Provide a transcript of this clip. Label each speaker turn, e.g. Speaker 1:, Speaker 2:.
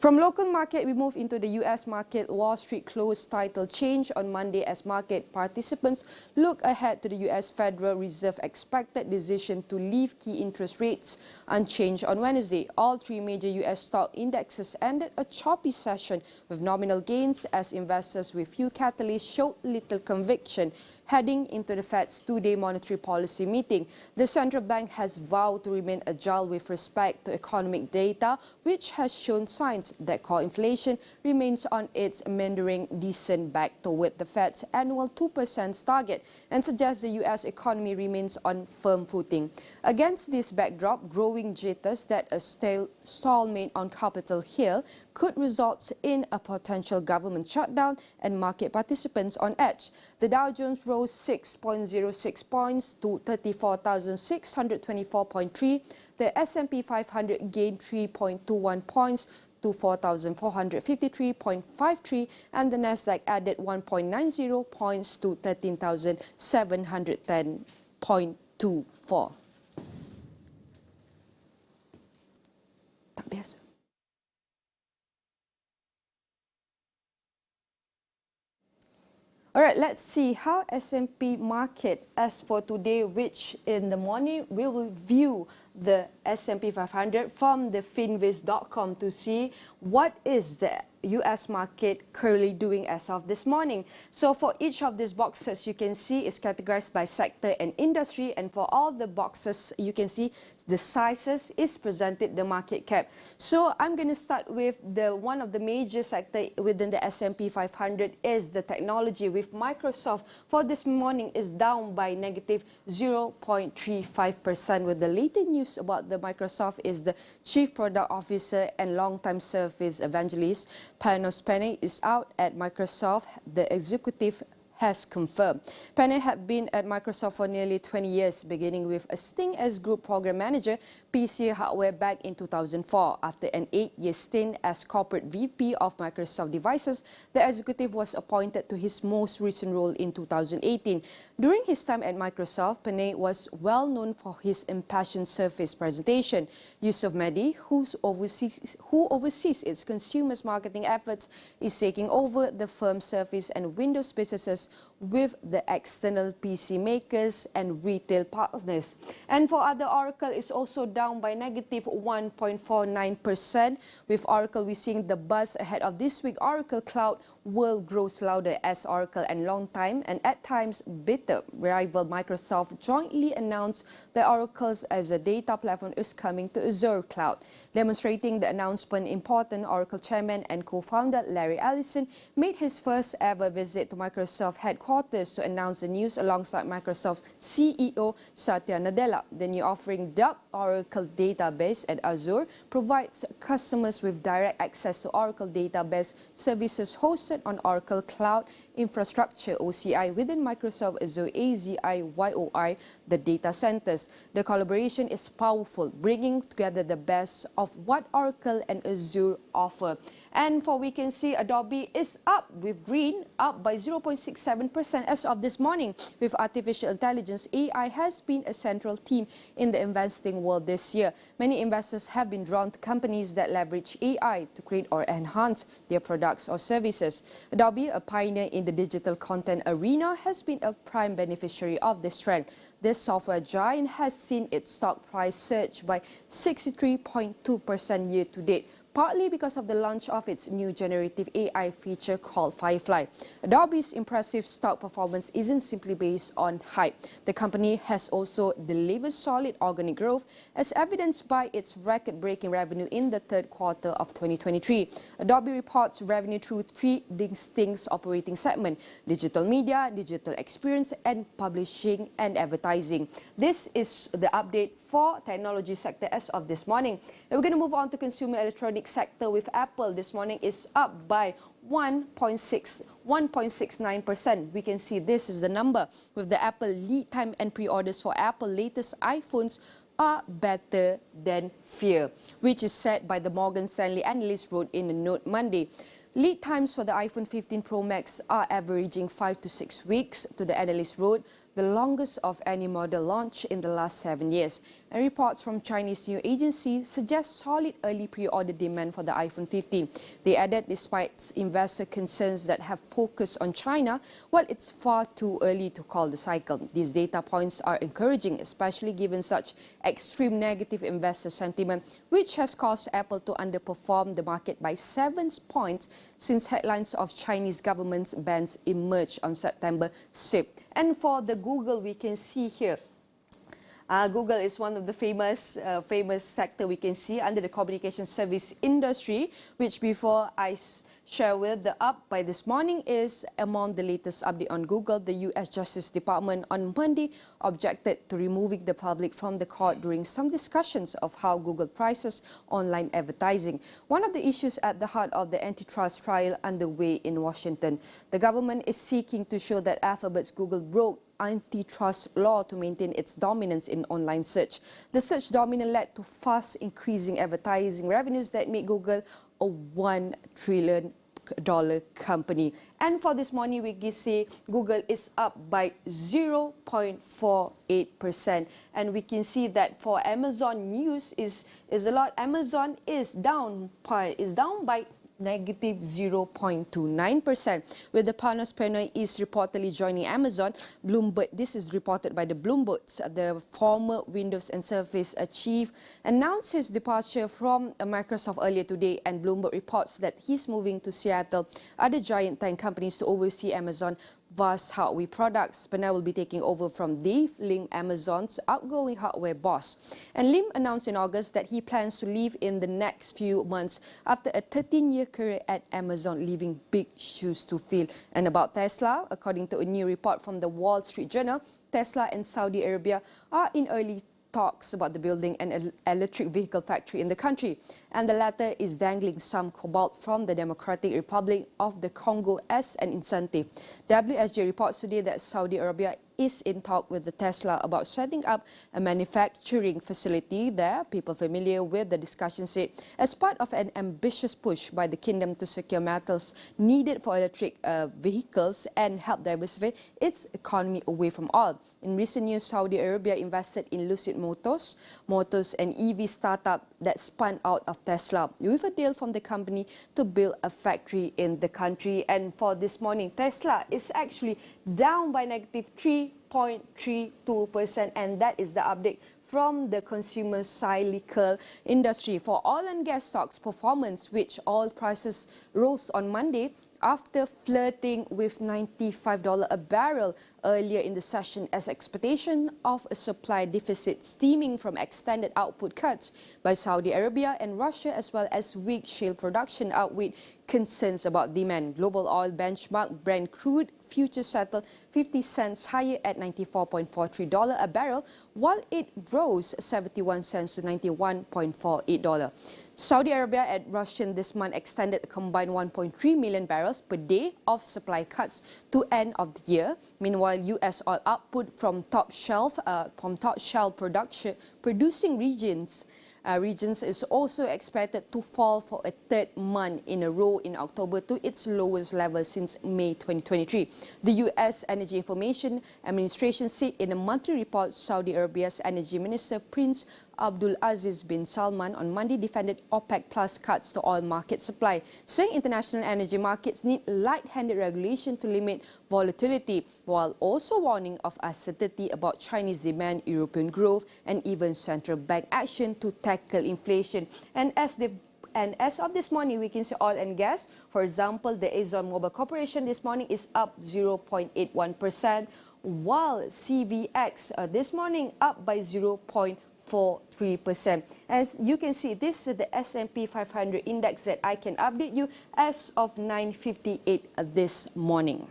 Speaker 1: From local market, we move into the U.S. market. Wall Street closed title change on Monday as market participants look ahead to the U.S. Federal Reserve expected decision to leave key interest rates unchanged on Wednesday. All three major U.S. stock indexes ended a choppy session with nominal gains as investors with few catalysts showed little conviction heading into the Fed's two-day monetary policy meeting. The central bank has vowed to remain agile with respect to economic data, which has shown signs that core inflation remains on its meandering descent back toward the Fed's annual 2% target and suggests the U.S. economy remains on firm footing. Against this backdrop, growing jitters that a stalemate on Capitol Hill could result in a potential government shutdown and market participants on edge. The Dow Jones rose 6.06 points to 34,624.3. The S&P 500 gained 3.21 points to 4,453.53, and the Nasdaq added 1.90 points to 13,710.24. Tak biasa. All right, let's see how S&P market as for today, which in the morning we will view the S&P 500 from the finviz.com to see what is the U.S. market currently doing as of this morning. So for each of these boxes, you can see is categorized by sector and industry, and for all the boxes, you can see the sizes is presented the market cap. So I'm going to start with the one of the major sector within the S&P 500 is the technology, with Microsoft for this morning is down by negative 0.35%. With the latest news about the Microsoft is the Chief Product Officer and long-time service evangelist Panos Panay is out at Microsoft, the executive has confirmed. Panay had been at Microsoft for nearly 20 years, beginning with a stint as Group Program Manager, PC hardware back in 2004. After an 8-year stint as Corporate VP of Microsoft Devices, the executive was appointed to his most recent role in 2018. During his time at Microsoft, Panay was well known for his impassioned Surface presentation. Yusuf Mehdi, who oversees its consumers marketing efforts, is taking over the firm's Surface and Windows businesses with the external PC makers and retail partners. And for other, Oracle is also down by negative 1.49%. With Oracle, we're seeing the buzz ahead of this week. Oracle Cloud will grow louder as Oracle and long-time and at times bitter rival Microsoft jointly announced that Oracle's as a data platform is coming to Azure Cloud. Demonstrating the announcement, important Oracle chairman and co-founder Larry Ellison made his first ever visit to Microsoft headquarters to announce the news alongside Microsoft CEO Satya Nadella. The new offering, dubbed Oracle Database at Azure, provides customers with direct access to Oracle database services hosted on Oracle Cloud Infrastructure (OCI) within Microsoft Azure AZIYOI, the data centers. The collaboration is powerful, bringing together the best of what Oracle and Azure offer. And for we can see Adobe is up with green, up by 0.67% as of this morning. With artificial intelligence, AI has been a central theme in the investing world this year. Many investors have been drawn to companies that leverage AI to create or enhance their products or services. Adobe, a pioneer in the digital content arena, has been a prime beneficiary of this trend. This software giant has seen its stock price surge by 63.2% year to date, partly because of the launch of its new generative AI feature called Firefly. Adobe's impressive stock performance isn't simply based on hype. The company has also delivered solid organic growth, as evidenced by its record-breaking revenue in the third quarter of 2023. Adobe reports revenue through three distinct operating segments: digital media, digital experience, and publishing and advertising. This is the update for technology sector as of this morning. And we're going to move on to consumer electronics sector, with Apple this morning is up by 1.69%. We can see this is the number, with the Apple lead time and pre-orders for Apple latest iPhones are better than fear, which is said by the Morgan Stanley analyst wrote in a note Monday. Lead times for the iPhone 15 Pro Max are averaging 5 to 6 weeks, to the analyst wrote, the longest of any model launch in the last 7 years. And reports from Chinese news agency suggest solid early pre-order demand for the iPhone 15. They added, despite investor concerns that have focused on China, well, it's far too early to call the cycle. These data points are encouraging, especially given such extreme negative investor sentiment, which has caused Apple to underperform the market by 7 points since headlines of Chinese government's bans emerged on September 6th. And for the Google, we can see here, Google is one of the famous sector we can see under the communication service industry, which before I share with the up by this morning is among the latest update on Google. The U.S. Justice Department on Monday objected to removing the public from the court during some discussions of how Google prices online advertising. One of the issues at the heart of the antitrust trial underway in Washington. The government is seeking to show that Alphabet's Google broke antitrust law to maintain its dominance in online search. The search dominance led to fast increasing advertising revenues that made Google a $1 trillion company. And for this morning, we can see Google is up by 0.48%. And we can see that for Amazon news is a lot. Amazon is down by negative 0.29%, with the Panos Panay is reportedly joining Amazon. Bloomberg, this is reported by the Bloomberg. The former Windows and Surface chief announced his departure from Microsoft earlier today, and Bloomberg reports that he's moving to Seattle. Other giant tech companies to oversee Amazon vast hardware products. Panay will be taking over from Dave Lim, Amazon's outgoing hardware boss. And Lim announced in August that he plans to leave in the next few months after a 13-year career at Amazon, leaving big shoes to fill. And about Tesla, according to a new report from the Wall Street Journal, Tesla and Saudi Arabia are in early talks about the building an electric vehicle factory in the country, and the latter is dangling some cobalt from the Democratic Republic of the Congo as an incentive. WSJ reports today that Saudi Arabia is in talk with the Tesla about setting up a manufacturing facility there. People familiar with the discussion said as part of an ambitious push by the kingdom to secure metals needed for electric vehicles and help diversify its economy away from oil. In recent years, Saudi Arabia invested in Lucid Motors, an EV startup that spun out of Tesla, with a deal from the company to build a factory in the country. And for this morning, Tesla is actually down by negative 3.32%, and that is the update from the consumer cyclical industry. For oil and gas stocks performance, which oil prices rose on Monday after flirting with $95 a barrel earlier in the session as expectation of a supply deficit stemming from extended output cuts by Saudi Arabia and Russia, as well as weak shale production outweighed concerns about demand. Global oil benchmark Brent crude futures settled 50 cents higher at $94.43 a barrel, while it rose 71 cents to $91.48. Saudi Arabia and Russia this month extended a combined 1.3 million barrels per day of supply cuts to end of the year. Meanwhile, U.S. oil output from top shelf producing regions is also expected to fall for a third month in a row in October to its lowest level since May 2023. The U.S. Energy Information Administration said in a monthly report, Saudi Arabia's Energy Minister Prince Abdul Aziz bin Salman on Monday defended OPEC Plus cuts to oil market supply, saying international energy markets need light-handed regulation to limit volatility, while also warning of uncertainty about Chinese demand, European growth, and even central bank action to tackle inflation. And as of this morning, we can see oil and gas. For example, the ExxonMobil Corporation this morning is up 0.81%, while CVX this morning up by 0.43%. As you can see, this is the S&P 500 index that I can update you as of 9:58 this morning.